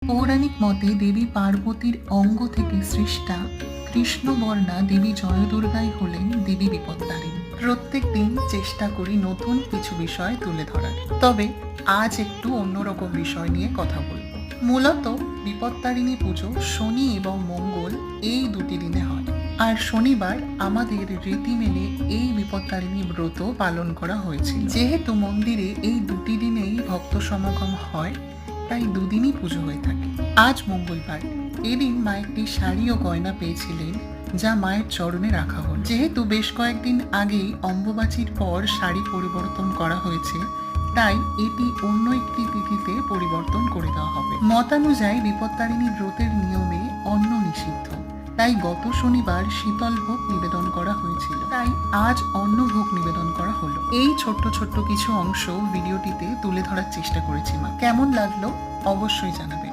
পৌরাণিক মতে দেবী পার্বতীর অঙ্গ থেকে সৃষ্টা কৃষ্ণবর্ণা দেবী জয়দুর্গাই হলেন দেবী বিপত্তারিণী। প্রত্যেক দিন চেষ্টা করি নতুন কিছু বিষয় তুলে ধরার, তবে আজ একটু অন্যরকম বিষয় নিয়ে কথা বলবো। মূলত বিপত্তারিণী পুজো শনি এবং মঙ্গল এই দুটি দিনে হয়, আর শনিবার আমাদের রীতি মেনে এই বিপত্তারিণী ব্রত পালন করা হয়েছিল। যেহেতু মন্দিরে এই দুটি দিনেই ভক্ত সমাগম হয়, তাই দুদিনই পুজো হয়ে থাকে। আজ মঙ্গলবার, এদিন মা একটি শাড়ি ও গয়না পেয়েছিলেন, যা মায়ের চরণে রাখা হল। যেহেতু বেশ কয়েকদিন আগেই অম্বুবাচীর পর শাড়ি পরিবর্তন করা হয়েছে, তাই এটি অন্য একটি তিথিতে পরিবর্তন করে দেওয়া হবে। মতানুযায়ী বিপত্তারিণী ব্রতের নিয়মে অন্ন নিষিদ্ধ, তাই গত শনিবার শীতল ভোগ নিবেদন করা হয়েছিল, তাই আজ অন্ন ভোগ নিবেদন করা হলো। এই ছোট্ট ছোট্ট কিছু অংশ ভিডিওটিতে তুলে ধরার চেষ্টা করেছি মা। কেমন লাগলো অবশ্যই জানাবে।